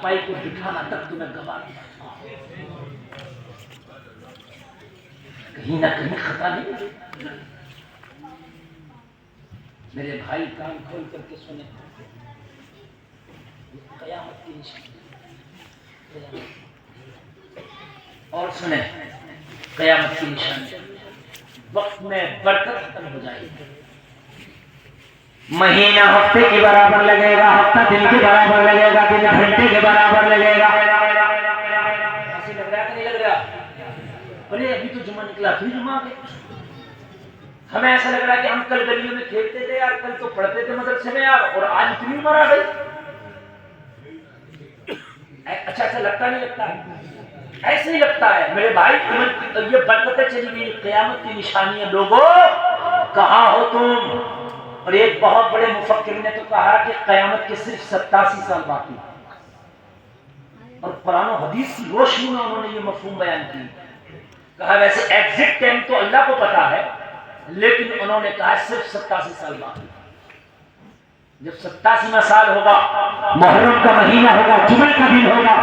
چارپائی کو بٹھانا تک تمہیں گوارا تھا، کہیں نہ کہیں خطا نہیں؟ میرے بھائی کان کھول کر کے سنیں، قیامت کی نشانی، اور سنیں قیامت کی نشانی، وقت میں برکت ختم ہو جائے گی، مہینہ ہفتے کے برابر لگے گا، ہفتہ دن کے برابر لگے گا، دن گھنٹے کے برابر لگے گا۔ ایسے لگ رہا کہ نہیں لگ رہا؟ ارے ابھی تو جمعہ نکلا، پھر جمعہ آ گیا۔ ہمیں ایسا لگ رہا ہے کہ ہم کل گلیوں میں کھیلتے تھے یار، کل تو پڑھتے تھے مدرسے میں یار، اور آج اتنی عمر آ گئی۔ اچھا ایسا لگتا نہیں لگتا ہے؟ ایسے ہی لگتا ہے میرے بھائی، یہ برکتیں چلی گئی، قیامت کی نشانی ہے۔ لوگوں کہاں ہو تم؟ اور ایک بہت بڑے مفکر نے تو کہا کہ قیامت کے صرف 87 سال باقی، اور قرآن و حدیث کی روشنی میں انہوں نے یہ مفہوم بیان کی۔ کہا ویسے ایگزیکٹ ٹائم تو اللہ کو پتا ہے، لیکن انہوں نے کہا صرف 87 سال باقی۔ جب 87واں سال ہوگا، محرم کا مہینہ ہوگا، جمعہ کا دن ہوگا،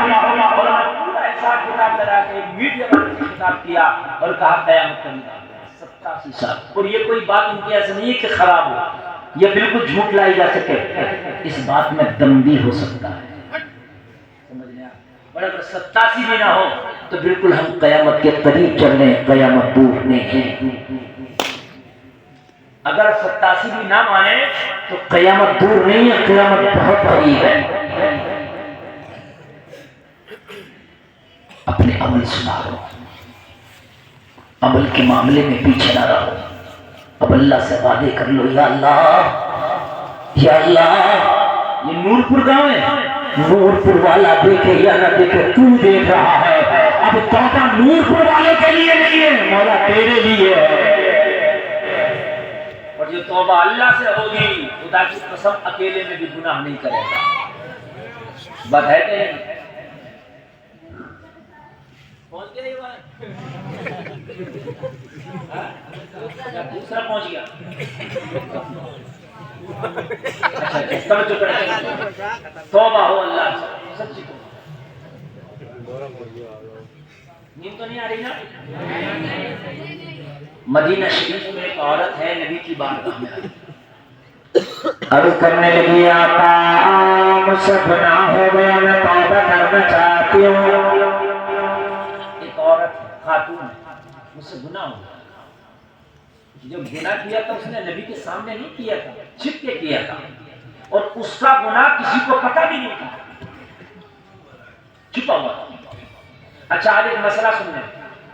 اور پورا حساب کتاب لگا کے میڈیا والوں سے خطاب کیا اور کہا قیامت کا دن آ گیا، 87 سال۔ اور یہ کوئی بات ان کی ایسا نہیں ہے کہ خراب ہو، یہ بالکل جھوٹ لائی جا سکے، اس بات میں دم بھی ہو سکتا ہے، سمجھ لیں آپ۔ اور اگر 87 بھی نہ ہو تو بالکل ہم قیامت کے قریب چل رہے ہیں، قیامت دور نہیں ہے۔ اگر 87 بھی نہ مانے تو قیامت دور نہیں ہے، قیامت بہت قریب ہے۔ اپنے عمل سدھارو، عمل کے معاملے میں پیچھے نہ رہو، اب اللہ سے وعدے کر لو، یا اللہ یا اللہ، یہ نور پور گاؤں ہے، نور پور والا دیکھے یا نہ دیکھے تو دیکھ رہا ہے، اب توبہ نور پور والے کے لیے نہیں ہے، مولا تیرے لیے ہے۔ اور جو توبہ اللہ سے ہوگی، خدا کی قسم اکیلے میں بھی گناہ نہیں کرے گا۔ بات ہے کہ پہنچ گیا نہیں ہوا ہے؟ دوسرا پہنچ گیا؟ توبہ ہو اللہ سے، سچی توبہ۔ نیند تو نہیں آ رہی نا؟ مدینہ شریف میں ایک عورت ہے، نبی کی بارگاہ میں آئی، عرض کرنے لگی آقا مجھ سے گناہ ہو گیا، میں توبہ کرنا چاہتی ہوں۔ ایک عورت خاتون ہے، مجھ سے گناہ ہو گیا۔ جب گناہ کیا تھا اس نے نبی کے سامنے نہیں کیا تھا، چھپ کے کیا تھا، اور اس کا گناہ کسی کو پتہ بھی نہیں تھا، چھپا ہوا تھا۔ اچھا آج ایک مسئلہ سنیں،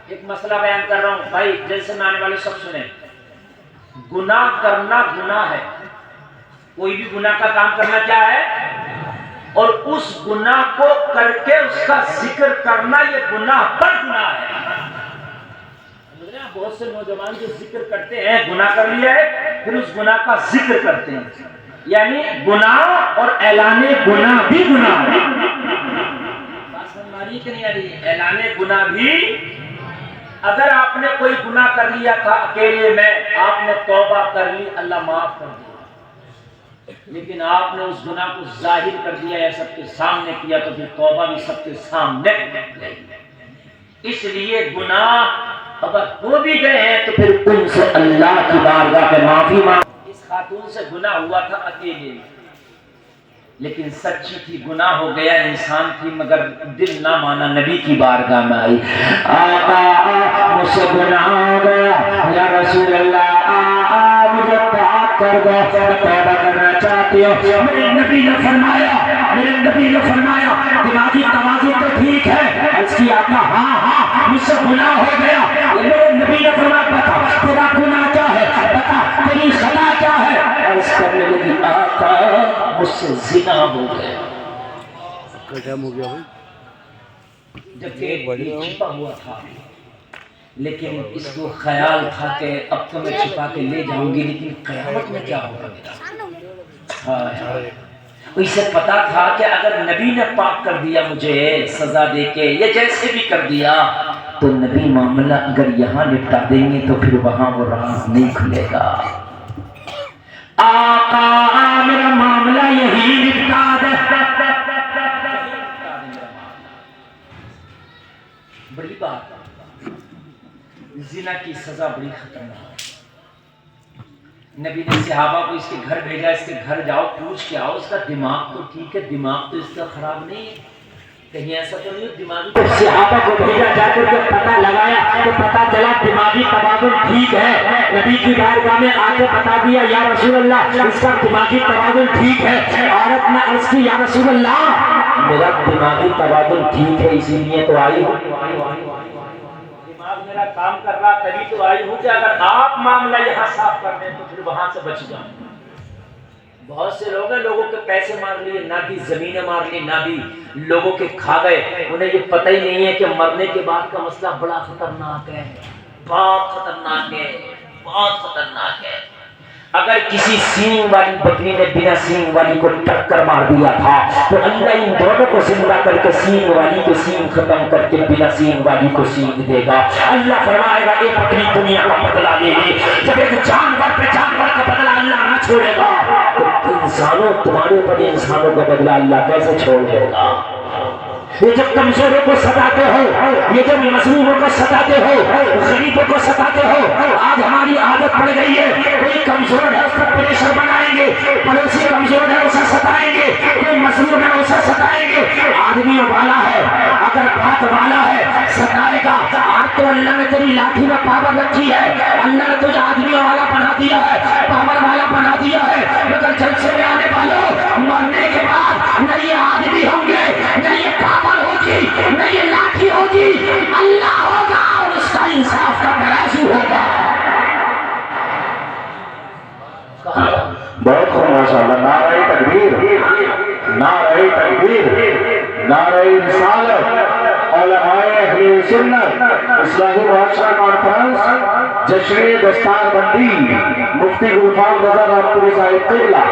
ایک مسئلہ بیان کر رہا ہوں بھائی، جلسے میں آنے والے سب سنیں۔ گناہ کرنا گناہ ہے، کوئی بھی گناہ کا کام کرنا کیا ہے، اور اس گناہ کو کر کے اس کا ذکر کرنا یہ گناہ پر گناہ ہے۔ بہت سے نوجوان جو ذکر کرتے ہیں، گناہ کر لیا ہے پھر اس گناہ کا ذکر کرتے ہیں، یعنی گناہ اور اعلان گناہ بھی گناہ ہے۔ بات سمجھ آ رہی ہے کہ نہیں آ رہی ہے؟ اعلان گناہ بھی، اگر آپ نے کوئی گناہ کر لیا تھا اکیلے میں، آپ نے توبہ کر لی، اللہ معاف کر دیا، لیکن آپ نے اس گناہ کو ظاہر کر دیا یا سب کے سامنے کیا تو پھر توبہ بھی سب کے سامنے نہیں۔ اس لیے گناہ اگر ہو بھی گئے ہیں تو پھر ان سے اللہ کی بارگاہ میں معافی مانگ۔ اس خاتون سے گناہ ہوا تھا اکیلے، لیکن سچی تھی، گناہ ہو گیا، انسان تھی مگر دل نہ مانا، نبی کی بارگاہ میں آئی، آقا مجھ سے گناہ ہو گیا یا رسول اللہ، مجھے پاک کر دو، میں توبہ کرنا چاہتی ہوں۔ میرے نبی نے فرمایا، دماغی توازن تو ٹھیک ہے، عرض کی آقا ہاں مجھ سے گناہ ہو گیا، میرے نبی نے فرمایا بتا تیرا گناہ کیا ہے، بتا تیری خطا کیا ہے، عرض کرنے لگی آقا مجھ سے زنا ہو گیا۔ کیا ہو گیا بھائی؟ جبکہ چھپا ہوا تھا، لیکن اس کو خیال تھا کہ اب تو میں چھپا کے لے جاؤں گی، لیکن قیامت میں کیا ہوگا میرا۔ اسے پتا تھا کہ اگر نبی نے پاک کر دیا مجھے سزا دے کے، یہ جیسے بھی کر دیا، تو نبی معاملہ اگر یہاں نپٹا دیں گے تو پھر وہاں وہ راز نہیں کھلے گا۔ آقا میرا معاملہ یہی نپٹا دے، بات، زنا کی سزا بڑی خطرناک ہے۔ نبی نے صحابہ کو اس کے گھر بھیجا، اس کے گھر جاؤ پوچھ کے آؤ، اس کا دماغ تو ٹھیک ہے، دماغ تو اس کا خراب نہیں ہے، کہیں ایسا تو نہیں دماغی۔ صحابہ کو بھیجا، جا کر کے پتہ لگایا تو پتہ چلا دماغی توازن ٹھیک ہے۔ نبی کی بارگاہ میں آ کے بتا دیا یا رسول اللہ اس کا دماغی توازن ٹھیک ہے۔ عورت نے عرض کی یا رسول اللہ میرا دماغی توازن ٹھیک ہے اسی لیے تو آئی ہوں، دماغ میرا کام کر رہا تبھی تو آئی ہوں کہ اگر آپ معاملہ یہاں صاف کر دیں تو پھر وہاں سے بچ جاؤں۔ بہت سے لوگ ہیں لوگوں کے پیسے مار لیے، نہ دی زمینیں مار لی، نہ دی لوگوں کے کھا گئے، انہیں یہ پتہ ہی نہیں ہے کہ مرنے کے بعد کا مسئلہ بڑا خطرناک ہے، بہت خطرناک ہے، بہت خطرناک ہے۔ اگر کسی سینگ والی بکری نے بنا سینگ والی کو ٹکر مار دیا تھا تو اللہ ان دونوں کو زندہ کر کے سینگ والی کو سینگ ختم کر کے بنا سینگ والی کو سینگ دے گا۔ اللہ فرمائے گا ایک بکری دنیا کا بدلہ لے گی، جب ایک جانور پہ جانور کا بدلہ اللہ نہ چھوڑے گا تو انسانوں تمہارے اوپر انسانوں کا بدلہ اللہ کیسے چھوڑ دے گا؟ یہ جب کمزوروں کو ستاتے ہو، یہ جب مظلوموں کو ستاتے ہو، غریبوں کو ستاتے ہو، آج ہماری عادت پڑ گئی ہے کوئی کمزور ہے اس پر پریشر بنائیں گے، پڑوسی کمزور ہے اسے ستائیں گے، کوئی مظلوم ہے اسے ستائیں گے۔ آدمی والا ہے اگر بات والا ہے ستائے گا۔ آج تو اللہ نے تیری لاٹھی میں پاور رکھی ہے، اللہ نے تجھے آدمی والا بنا دیا ہے، پاور والا بنا دیا ہے، مگر جلسے میں آنے والوں مرنے کے بعد نہ یہ آدمی ہوں گے، نہ یہ پاور ہوگی، نہ یہ لاٹھی ہوگی، اللہ ہوگا اور اس کا انصاف کا ترازو ہوگا۔ بہت خوب ماشاءاللہ، نعرہ تکبیر، نعرہ تکبیر، نعرہ رسالت، علماء اہل سنت، اصلاحی معاشرہ کانفرنس، جشن دستار بندی، مفتی گلفام رضا رحمۃ اللہ صاحب قبلہ۔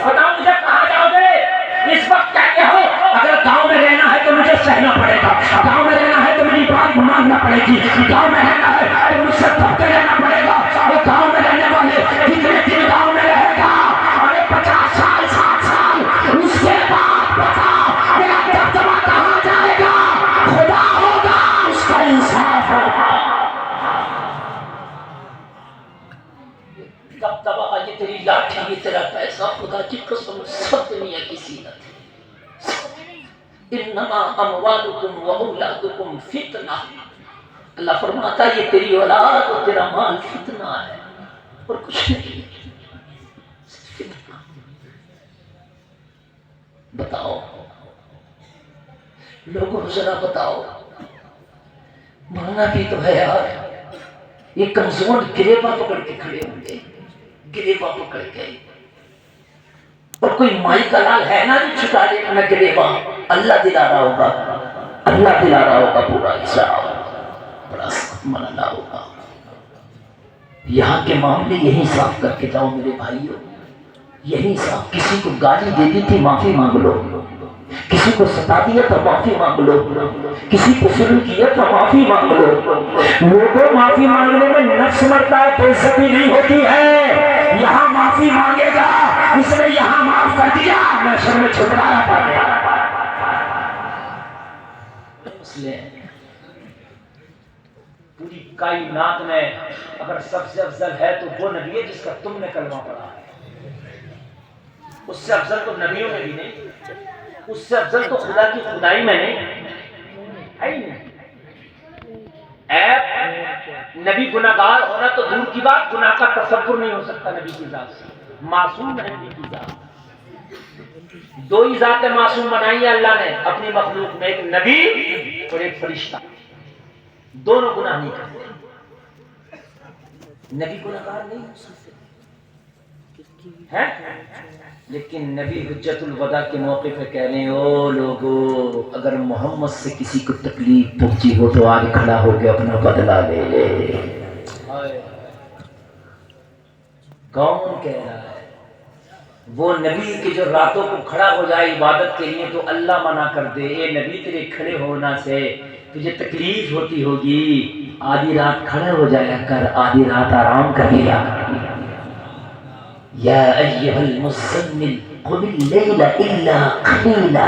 بتاؤ مجھے کہاں جاؤ گے اس وقت؟ کہتے ہو اگر گاؤں میں رہنا ہے تو مجھے سہنا پڑے گا، گاؤں میں رہنا ہے تو میری بات ماننا پڑے گی، گاؤں میں رہنا ہے تو مجھ سے دبتے رہنا پڑے گا۔ اور گاؤں میں رہنے والے کتنے دن گاؤں میں رہے گا؟ ارے 50 سال 60 سال، اس کے بعد بتاؤ میرا دبدبہ کہاں جائے گا؟ خدا ہوگا اس کا انصاف ہوگا۔ دبدبہ یہ تیری لاٹھی یہ تیرا پیسہ خدا کی قسم سب دنیا کی زینت ہے۔ انما اموالکم و اولادکم فتنہ، اللہ فرماتا ہے یہ تیری اولاد اور تیرا مال فتنہ ہے اور کچھ نہیں۔ فتنہ بتاؤ لوگوں ذرا بتاؤ، مرنا بھی تو ہے یار۔ یہ کمزور گریباں پکڑ کے کھڑے ہوں گے، گریباں پکڑ کے، اور کوئی مائی کا لال ہے نا جو چھٹا لے اپنا گریباں، اللہ دلا رہا ہوگا، اللہ دلا رہا ہوگا پورا حساب، بڑا سخت مرنا ہوگا۔ یہاں کے معاملے یہی صاف کر کے جاؤ میرے بھائیوں، یہی صاف۔ کسی کو گالی دے دی تھی معافی مانگ لو، کسی کو ستا دیا تو معافی مانگ لو، کسی کو ظلم کیا تو معافی مانگ لو۔ لوگوں معافی مانگنے میں نفس مرتا ہے، بے عزتی نہیں ہوتی ہے۔ یہاں معافی مانگے گا اس نے یہاں معاف کر دیا، میں شر میں چھٹکارا پا گیا۔ پوری کائنات میں اگر سب سے افضل ہے تو وہ نبی ہے جس کا تم نے کلمہ پڑھا ہے، اس سے افضل تو نبیوں میں بھی نہیں، اس سے افضل تو خدا کی خدائی میں نہیں ہے ہی نہیں۔ نبی گناہگار ہونا تو دور کی بات، گناہ کا تصور نہیں ہو سکتا نبی کی ذات سے، معصوم ہے نبی کی ذات۔ دو ہی ذاتیں معصوم بنائی ہیں اللہ نے اپنی مخلوق میں، ایک نبی اور ایک فرشتہ، دونوں گناہ نہیں کرتے۔ نبی گناہگار نہیں ہو سکتے ہیں، لیکن نبی حجت الوداع کے موقع پہ کہہ رہے ہیں او لوگو اگر محمد سے کسی کو تکلیف پہنچی ہو تو آج کھڑا ہو کے اپنا بدلہ لے لے۔ کون کہہ رہا ہے؟ وہ نبی کے جو راتوں کو کھڑا ہو جائے عبادت کے لیے تو اللہ منع کر دے، اے نبی تیرے کھڑے ہونا سے تجھے تکلیف ہوتی ہوگی، آدھی رات کھڑا ہو جایا کر، آدھی رات آرام کر لیا کر۔ یا ایھا المزمل قم اللیل الا قلیلا،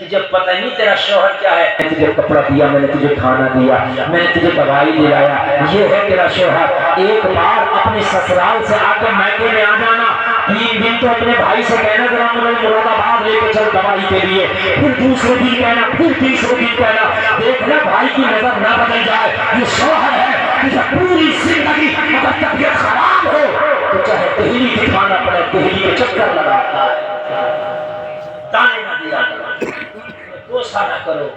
تجھے پتہ نہیں تیرا شوہر کیا ہے، میں نے تجھے کپڑا دیا، میں نے تجھے کھانا دیا، میں نے تجھے دوائی دلایا، یہ ہے تیرا شوہر۔ ایک بار اپنے سسرال سے آ کر میکے میں آ جانا، 3 دن تو اپنے بھائی سے کہنا ذرا مجھے مراد آباد لے کے چل دوائی کے لیے، پھر دوسرے دن کہنا، پھر تیسرے دن کہنا، دیکھنا بھائی کی نظر نہ بدل جائے۔ یہ شوہر ہے کہ پوری زندگی اگر طبیعت خراب ہو تو چاہے دہلی دکھانا پڑے، دہلی کے چکر لگاتا ہے، تانے نہ دیا کرو، غصہ نہ کرو،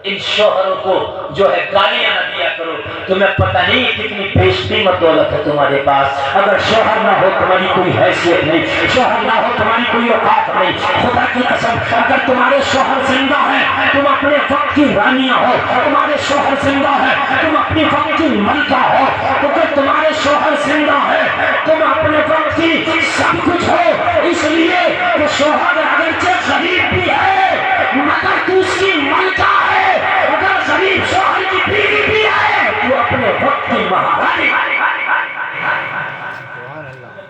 ان شوہروں کو جو ہے گالیاں نہ دیا کرو۔ تمہیں پتہ نہیں کتنی بیش قیمت دولت ہے تمہارے پاس، اگر شوہر نہ ہو تمہاری کوئی حیثیت نہیں، شوہر نہ ہو تمہاری کوئی اوقات نہیں۔ خدا کی قسم اگر تمہارے شوہر زندہ ہے تم اپنے وقت کی رانیاں ہو، تمہارے شوہر زندہ ہے تم اپنے وقت کی ملکہ ہو، اگر تمہارے شوہر زندہ ہے تم اپنے وقت کی سب کچھ ہو، اس لیے کہ شوہر اگرچہ غریب بھی ہے مگر تو اس کی ملکہ ہے، اگر غریب شوہر کی بیوی بھی ہے تو اپنے وقت کی مہارانی۔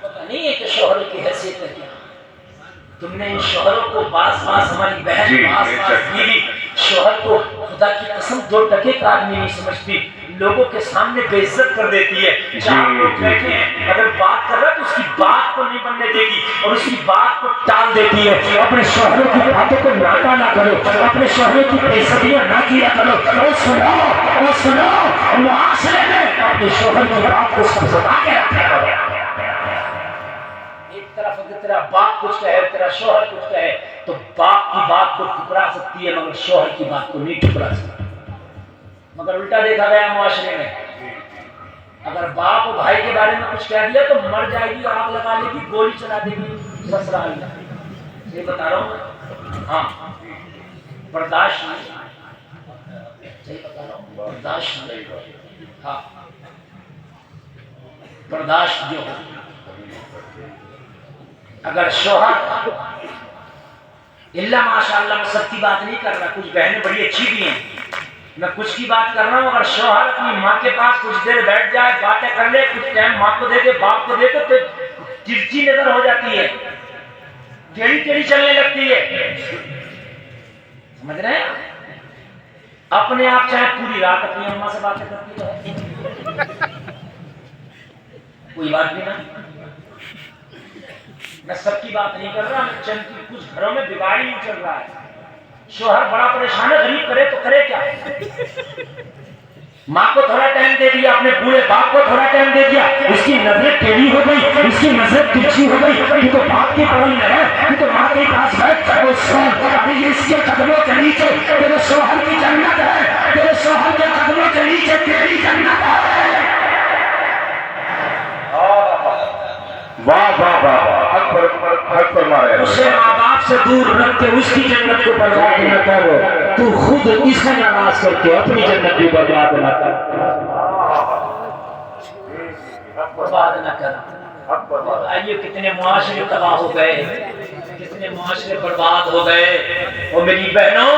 پتہ نہیں ہے کہ شوہر کی حیثیت ہے کیا؟ تم نے ان شوہروں کو بعض ہماری بہن بعض بیوی شوہر کو خدا کی قسم 2 ٹکے کا آدمی نہیں سمجھتی، لوگوں کے سامنے بے عزت کر دیتی ہے۔ 4 لوگ بیٹھے ہیں، اگر بات کر رہا ہے تو اس کی بات کو نہیں بننے دے گی اور اس کی بات کو ٹال دیتی ہے۔ اپنے شوہروں کی باتوں کو ناکا نہ کرو، اپنے شوہروں کی بے عزتیاں نہ کیا کرو، اور سنو معاشرے میں اپنے شوہر کی بات کو سب سنا کے رکھا کرو۔ ایک طرف اگر تیرا باپ کچھ کہے، تیرا شوہر کچھ کہے تو باپ کی بات کو ٹھکرا سکتی ہے مگر شوہر کی بات کو نہیں ٹھکرا سکتی۔ مگر الٹا دیکھا گیا معاشرے میں، اگر باپ اور بھائی کے بارے میں کچھ کہہ دیا تو مر جائے گی، آگ لگا لے گی، گولی چلا دے گی سسرال میں۔ یہ بتا رہا ہوں، ہاں برداشت نہیں، صحیح بتا رہا ہوں، برداشت نہیں، ہاں برداشت جو ہے اگر شوہر اللہ ماشاءاللہ میں سب کی بات نہیں کر رہا، کچھ بہنیں بڑی اچھی بھی ہیں، میں کچھ کی بات کر رہا ہوں، اگر شوہر اپنی ماں کے پاس کچھ دیر بیٹھ جائے، باتیں کر لے، کچھ ٹائم ماں کو دے دے، باپ کو دے دے تو چرچی نظر ہو جاتی ہے، ٹیڑھی ٹیڑھی چلنے لگتی ہے، سمجھ رہے ہیں؟ اپنے آپ چاہے پوری رات اپنی اماں سے باتیں کرتی رہے، کوئی بات بھی نہ، میں سب کی بات نہیں کر رہا، میں چند کی کچھ گھروں میں بگاڑی نہیں چل رہا ہے۔ شوہر بڑا پریشان ہے، غریب کرے تو کرے کیا؟ ماں کو تھوڑا ٹائم دے دیا، اپنے بوڑھے باپ کو تھوڑا ٹائم دے دیا، اس کی نظر ٹیڑھی ہو گئی، اس کی نظر ترچھی ہو گئی، یہ تو باپ کے بغل میں ہے، یہ تو ماں کے پاس ہے، وہ ابھی اس کے قدموں کے نیچے تیرے شوہر کی جنت ہے، تیرے شوہر کے قدموں کے نیچے تیری جنت ہے۔ واہ واہ واہ، حق فرما رہے ہیں۔ اسے ماں باپ سے دور رکھ کے اس کی جنت کو برباد نہ کرو، تو خود اسے ناراض کر کے اپنی جنت بھی برباد نہ کر، برباد نہ کر۔ آئیے کتنے معاشرے تباہ ہو گئے، کتنے معاشرے برباد ہو گئے۔ اور میری بہنوں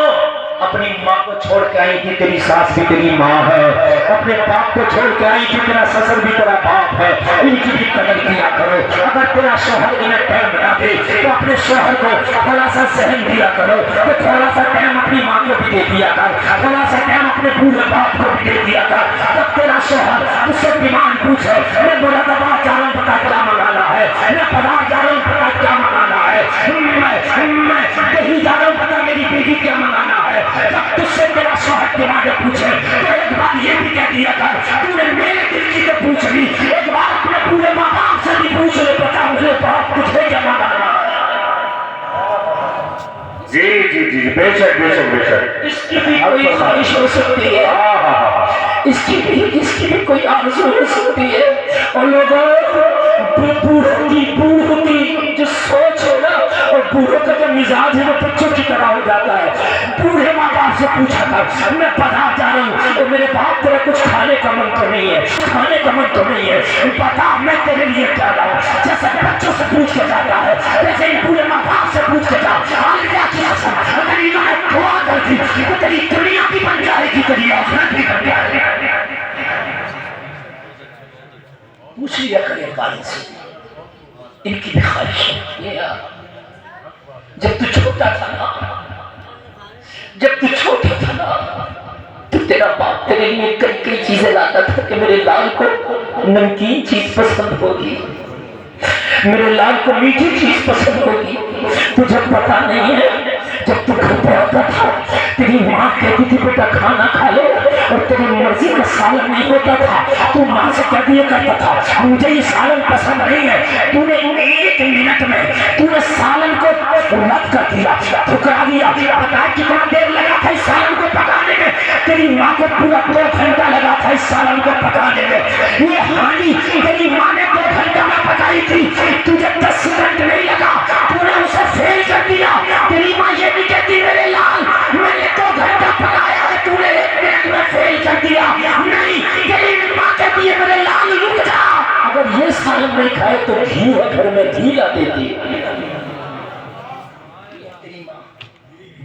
اپنی ماں کو چھوڑ کے آئی کہ تیری ساس بھی تیری ماں ہے، اپنے باپ کو چھوڑ کے آئی کہ تیرا سسر بھی تیرا باپ ہے، ان کی بھی قدر کیا کرو۔ اگر تیرا شوہر انہیں ٹائم بنا دے تو اپنے شوہر کو تھوڑا سا سہن دیا کرو، تو تھوڑا سا ٹائم اپنی ماں کو بھی دے دیا کر، تھوڑا سا ٹائم اپنے بوڑھے باپ کو بھی دے دیا کر۔ جب تیرا شوہر اس سے ڈیمانڈ پوچھے میں مراد آباد جا رہا ہوں پتا کیا منگانا ہے، میں بازار جا رہا ہوں پتا کیا منگانا ہے، میں کہیں جا رہا ہوں پتا میری بیٹی کیا منگانا ہے، جب تجھ سے تیرا شوہر ڈیمانڈ پوچھے تو ایک بار یہ بھی کہہ دیا کر تو نے میرے دل کی تو پوچھ لی، ایک بار اپنے پورے ماں باپ سے بھی پوچھ لے پتا مجھے باپ تجھے کیا منگانا ہے۔ جی جی جی، بے شک بے شک بے شک۔ اس کی بھی کوئی خواہش ہو سکتی ہے، اس کی بھی کوئی آرزو ہو سکتی ہے، اور لوگوں بوڑھوں کی جو سوچ ہے نا اور بوڑھوں کا جو مزاج ہے وہ بچوں کی طرح ہو جاتا ہے۔ بوڑھے ماں باپ سے پوچھا تھا میں بازار جا رہا ہوں اور میرے باپ تیرا کچھ کھانے کا من تو نہیں ہے، کھانے کا من تو نہیں ہے، بتا میں تیرے لیے کیا لاؤں، جیسے بچوں سے پوچھ کے جاتا ہے ویسے ہی بوڑھے ماں باپ سے پوچھ کے جا، اللہ کی قسم اگر ایمان دعا کرتی تو تیری دنیا بھی بن جائے گی، تیری آخرت بھی بن جائے گی۔ پوچھ لیا کرے والد سے، ان کی بھی خواہش ہے۔ یہ جب تو چھوٹا تھا نا جب تو چھوٹا تھا نا تو تیرا باپ تیرے لیے کئی چیزیں لاتا تھا کہ میرے لال کو نمکین چیز پسند ہوگی، میرے لال کو میٹھی چیز پسند ہوگی۔ تجھے پتا نہیں ہے جب تو گھر پہ آتا تھا تیری ماں کہتی تھی بیٹا کھانا کھا لو، اور تیری مرضی کا سالن نہیں ہوتا تھا تو ماں سے کہہ دیا کرتا تھا مجھے یہ سالن پسند نہیں ہے، تو نے ایک منٹ میں تو نے سالن کو رد کر دیا، ٹھکرا دیا۔ پتا کتنا دیر لگا تھا اس سالن کو پکانے میں؟ تیری ماں کو پورا 2 گھنٹہ لگا تھا اس سالن کو پکانے میں۔ یہ ہانڈی تیری ماں نے 2 گھنٹہ میں پکائی تھی، تجھے 10 سیکنڈ نہیں لگا، تو نے اسے فیل کر دیا۔ تیری ماں یہ نہیں کہتی میرے لال میں نے 2 گھنٹہ پکایا ہے تو نے 1 منٹ میں فیل کر دیا، نہیں، تیری ماں کہتی ہے میرے لال رک جا، اگر یہ سالن نہیں کھائے تو گھی ہے گھر میں گھی لا دیتی، تیری ماں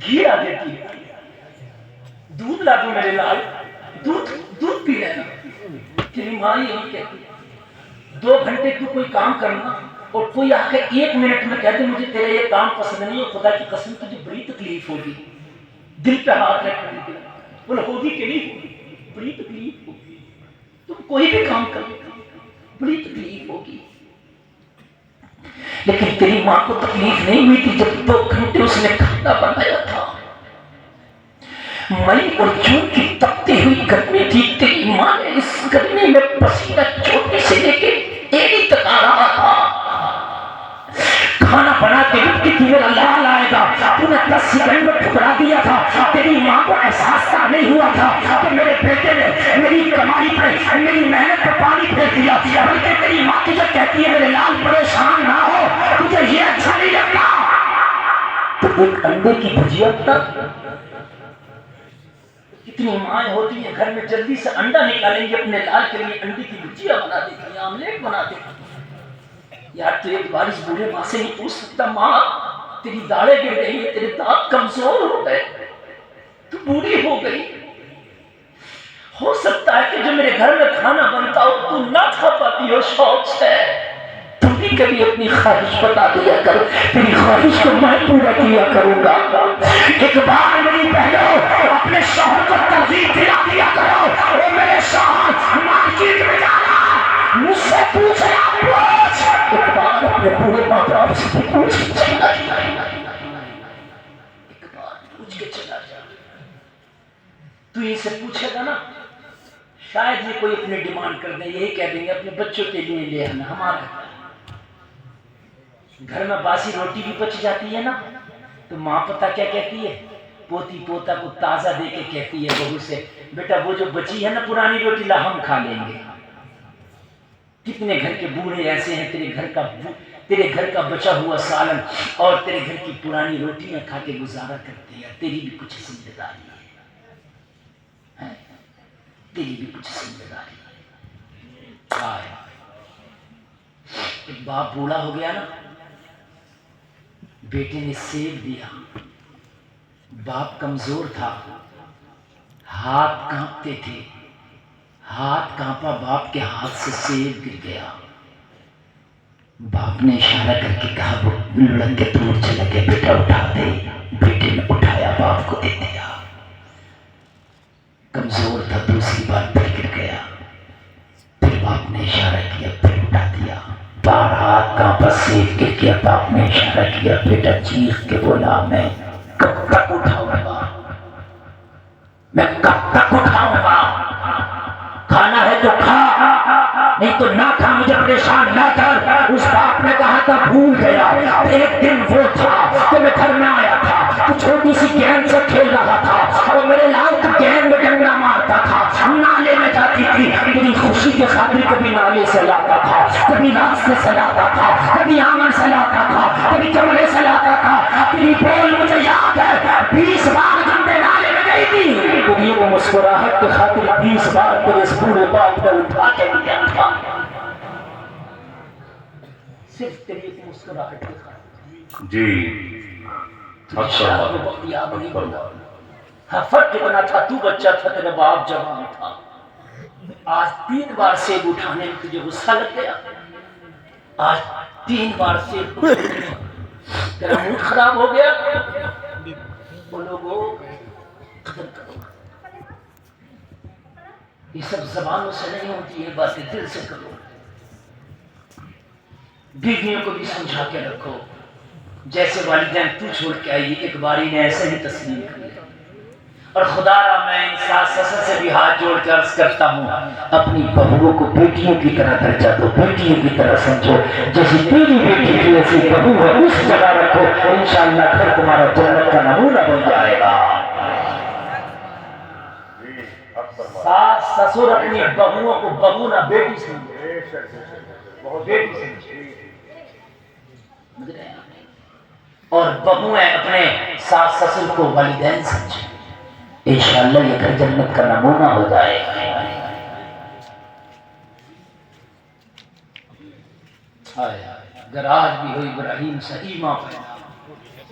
گھی لا دیتی، دودھ لا دوں میرے لال، دودھ پی لینا۔ تیری ماں یہ نہیں کہتی 2 گھنٹے تو کوئی کام کرنا اور کوئی آ کے 1 منٹ میں کہتے مجھے تیرا یہ کام پسند نہیں ہے، خدا کی قسم تجھے بڑی تکلیف ہوگی، دل پہ ہاتھ رکھنے کے لیے بولے ہوگی کہ نہیں ہوگی، بڑی تکلیف ہوگی، تم کوئی بھی کام کرو بڑی تکلیف ہوگی۔ لیکن تیری ماں کو تکلیف نہیں ہوئی تھی جب 2 گھنٹے اس نے کھانا بنایا تھا۔ مئی اور جون کی تپتی ہوئی گرمی تھی، تیری ماں نے اس گرمی میں پسینہ چوٹی سے لے کے ایڑی تک آ رہا تھا، کھانا بنا کے رکھتی تھی میرا لال آئے گا، تو نے 10 سیکنڈ میں ٹھکرا دیا تھا۔ تیری ماں کو احساس نہیں ہوا تھا کہ میرے بیٹے نے میری کمائی پہ میری محنت پہ پانی پھیر دیا، بلکہ تیری ماں تجھے کہتی ہے میرے لال پریشان نہ ہو، تجھے یہ اچھا نہیں لگتا تو ایک انڈے کی بھجیا بنا۔ کتنی مائیں ہوتی ہیں گھر میں جلدی سے انڈا نکالیں گے اپنے لال کے لیے انڈے کی بھجیا بنا دیتی ہیں، آملیٹ بنا دیتی ہیں۔ یار تو ایک بار اس بوڑھے ماں سے نہیں پوچھ سکتا ماں تیری داڑیں گر گئی ہیں، تیرے دانت کمزور ہو گئے، تو بوڑھی ہو گئی، ہو سکتا ہے کہ جو میرے گھر میں کھانا بنتا ہو تو نہ کھا پاتی ہو شوق سے، تم بھی کبھی اپنی خواہش بتا دیا کرو، تیری خواہش کو میں پورا کیا کروں گا۔ ایک بار میری بہنوں اپنے شوہر کو ترغیب دلا دیا کرو، وہ میرے شوہر مارکیٹ میں جانا مجھ سے پوچھ رہا پوچھ، ایک بار اپنے پورے ماں باپ سے پوچھ کے چلا جا، ایک بار پوچھ کے چلا جا۔ تو ان سے پوچھے گا نا شاید یہ کوئی اپنے ڈیمانڈ کر دیں، یہی کہہ دیں گے اپنے بچوں کے لیے لے آنا، ہمارا گھر میں باسی روٹی بھی بچ جاتی ہے نا تو ماں پتہ کیا کہتی ہے، پوتی پوتا کو تازہ دے کے کہتی ہے بہو سے بیٹا وہ جو بچی ہے نا پرانی روٹی لا ہم کھا لیں گے۔ کتنے گھر کے بوڑھے ایسے ہیں تیرے گھر کا بچا ہوا سالن اور تیرے گھر کی پرانی روٹیاں کھا کے گزارا کرتے ہیں، تیری بھی کچھ ذمہ داری ہے، تیری بھی کچھ ذمہ داری ہے۔ ایک باپ بوڑھا ہو گیا نا، بیٹے نے سیب دیا، باپ کمزور تھا، ہاتھ کانپتے تھے، ہاتھ کانپا، باپ کے ہاتھ سے سیب گر گیا، باپ نے اشارہ کر کے کہا وہ لڑک کے دور چلا گیا، بیٹا اٹھا دے، بیٹے نے اٹھایا باپ کو دے دیا، کمزور تھا، دوسری بار پھر گر گیا، پھر باپ نے اشارہ کیا پھر اٹھا دیا، بار ہاتھ کانپا سیب گر گیا، باپ نے اشارہ کیا، بیٹا چیخ کے بولا میں کب تک اٹھاؤں گا، میں کب تک اٹھاؤں گا، کھانا ہے تو کھا نہیں تو نہ کھا، مجھے پریشان نہ کر۔ اس باپ نے کہا تھا بھول گیا، ایک دن وہ تھا کہ میں گھر میں آیا تھا، تو چھوٹی سی گیند سے کھیل رہا تھا اور میرے لال تو گیند میں ڈنڈا مارتا تھا، نالے میں جاتی تھی، میری خوشی کے خاطر کبھی نالے سے لاتا تھا، کبھی راستے سے لاتا تھا، کبھی آنگن سے لاتا تھا، کبھی کمرے سے لاتا تھا، اپنی بول مجھے یاد ہے 20 بار گندے نالے میں گئی تھی، کبھی وہ مسکراہٹ کے خاطر 20 بار تیرے اس پورے باپ نے اٹھا کے لیا تھا، صرف تیری ایک مسکراہٹ کے خاطر۔ جی ہاں فرق اتنا تھا، تو بچہ تھا تیرا باپ جوان تھا، آج 3 بار سیب اٹھانے میں تجھے غصہ لگ گیا، آج 3 بار سیب اٹھانے میں تیرا موڈ خراب ہو گیا۔ وہ لوگوں قدر کرو. یہ سب زبانوں سے نہیں ہوتی ہے باتیں، دل سے کرو. بیویوں کو بھی سمجھا کے رکھو. جیسے والدین تو چھوڑ کے آئی، ایک باری نے ایسے ہی تسلیم کیا. اور خدا را میں ان ساس سسر سے بھی ہاتھ جوڑ کر عرض کرتا ہوں، اپنی بہوؤں کو بیٹیوں کی طرح درجہ دو، بیٹیوں کی طرح سمجھو. جیسی تیری بیٹی کی ایسی بہو ہے اس جگہ رکھو، انشاءاللہ پھر تمہارا جنت کا نمونہ بن جائے گا. ساس سسر اپنی بہوؤں کو بہو نہ بیٹی سمجھو، بیٹی سمجھو. اور بہویں اپنے ساس سسر کو والدین سمجھیں. انشاءاللہ یہ گھر جنت کا نمونہ ہو جائے گا. اگر آج بھی ہو ابراہیم صحیح ماں پیدا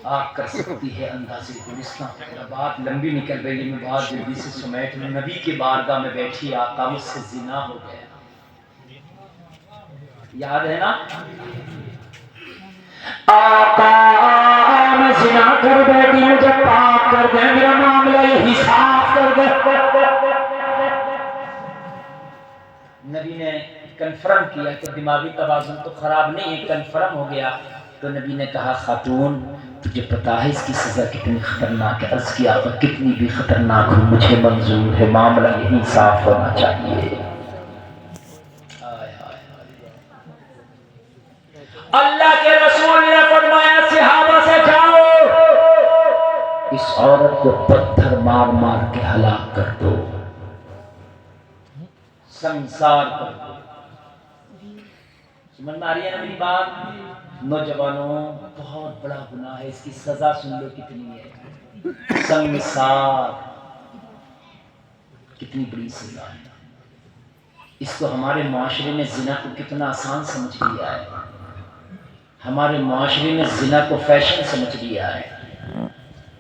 آگ کر سکتی ہے اندازے گلستان. بات لمبی نکل رہی ہے، میں بات جلدی سے سمیٹ لوں. نبی کے بارگاہ میں بیٹھی آقا مجھ سے زنا ہو گیا. یاد ہے نا؟ آقا میں زنا کر بیٹھی، مجھے پاک کر دے، میرا معاملہ یہ حساب کر دے. نبی نے کنفرم کیا کہ دماغی توازن تو خراب نہیں ہے، کنفرم ہو گیا. تو نبی نے کہا خاتون تجھے پتا ہے اس کی سزا کتنی خطرناک ہے؟ عرض کیا آقا کتنی بھی خطرناک ہو مجھے منظور ہے، معاملہ یہی صاف ہونا چاہیے. اللہ کے رسول نے فرمایا صحابہ سے جاؤ اس عورت کو پتھر مار مار کے ہلاک کر دو، سنسار کر دو. سمجھ میں آ رہی ہے نا میری بات؟ نوجوانوں بہت بڑا گناہ ہے، اس کی سزا سن لو کتنی ہے. سنسار کتنی بڑی سزا ہے. اس کو ہمارے معاشرے میں زنا کو کتنا آسان سمجھ لیا ہے. ہمارے معاشرے میں زنا کو فیشن سمجھ لیا ہے.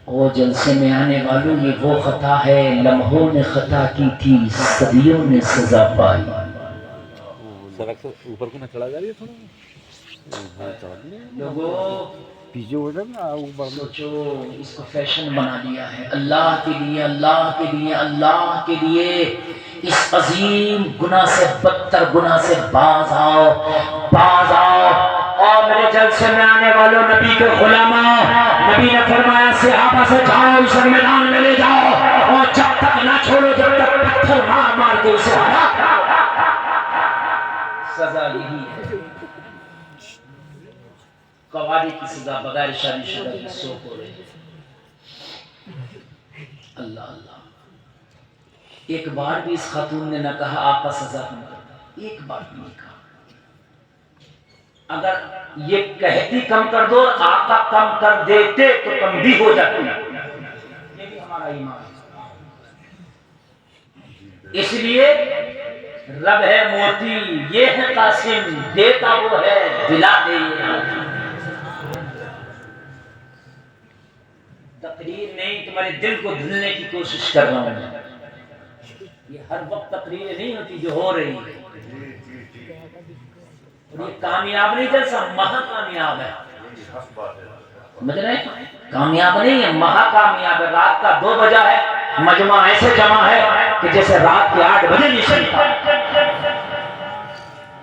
وہ جلسے میں آنے والوں یہ وہ خطا ہے، لمحوں نے خطا کی تھی صدیوں نے سزا پائی. سڑک سے اوپر کو نہ چڑھا جا رہی ہے تھوڑا لوگوں پیچھے ہو جائے نا اوپر. سوچو اس کو فیشن بنا دیا ہے. اللہ کے لیے، اللہ کے لیے، اللہ کے لیے اس عظیم گناہ سے بدتر گناہ سے باز آؤ، باز آؤ. اور میرے جلسے میں آنے والوں نبی کے غلاموں، نبی نے فرمایا صحابہ سے جاؤ اسے میدان میں لے جاؤ اور جب تک نہ چھوڑو جب تک پتھر مار مار کے اسے ہلاک کرو. سزا یہی ہے. قواری کی سزا بغیر شادی شدہ کی 100 ہو رہی ہے. اللہ اللہ. ایک بار بھی اس خاتون نے نہ کہا آقا سزا کم کرتا، ایک بار بھی نہیں کہا. اگر یہ کہتی کم کر دو اور آقا کم کر دیتے تو کم بھی ہو جاتی. یہ بھی ہمارا ایمان ہے. اس لیے رب ہے موتی، یہ ہے قاسم، دیتا وہ ہے دلا دے. تقریر نہیں، تمہارے دل کو دھلنے کی کوشش کر رہا ہوں. یہ ہر وقت تقریر نہیں ہوتی جو ہو رہی ہے. اور یہ کامیاب نہیں جیسا مہا کامیاب ہے. سمجھ رہے ہیں؟ کامیاب نہیں ہے، مہا کامیاب ہے. رات کا 2 بجا ہے، مجمع ایسے جمع ہے کہ جیسے رات کے 8 بجے نشن تھا.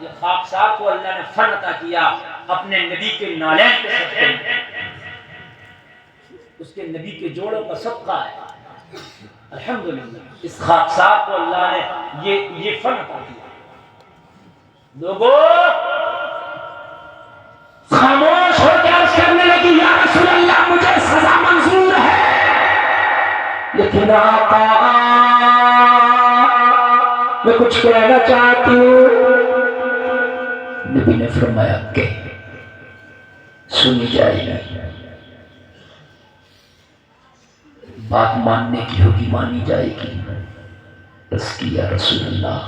یہ خاکسار کو اللہ نے فن عطا کیا اپنے نبی کے نالین کے صدقے میں. اس کے نبی کے جوڑوں کا صدقہ ہے. الحمدللہ اس خاکسار کو اللہ نے یہ فن عطا کیا. لوگوں خاموش ہو کے عرض کرنے لگی یا رسول اللہ مجھے سزا منظور ہے، لیکن آقا میں کچھ کہنا چاہتی ہوں. نبی نے فرمایا کہ سنی جائے گی، بات ماننے کی ہوگی مانی جائے گی. بس کی یا رسول اللہ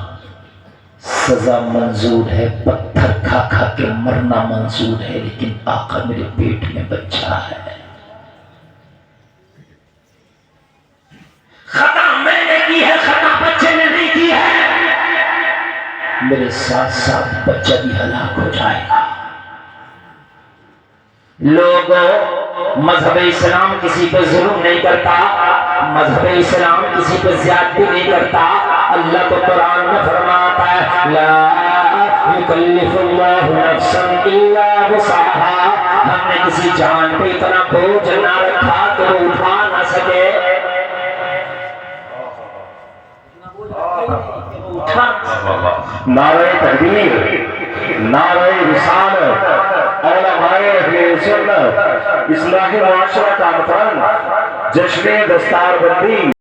سزا منظور ہے، پتھر کھا کھا کے مرنا منظور ہے، لیکن آقا میرے پیٹ میں بچہ ہے. خطا میں نے کی ہے، خطا بچے نے نہیں کی ہے. میرے ساتھ ساتھ بچہ بھی ہلاک ہو جائے گا. لوگوں مذہب اسلام کسی پہ ظلم نہیں کرتا. مذہب اسلام کسی پہ زیادتی نہیں کرتا. اللہ تو قرآن میں فرماتا ہے لا یکلف اللہ نفسا الا وسعها. ہم نے کسی جان پہ اتنا بوجھ نہ رکھا کہ وہ اٹھا نہ سکے. نعرہ تکبیر، نعرہ رسالت، علماء اہل سنت، اصلاح معاشرہ کانفرنس، جشن دستار بندی.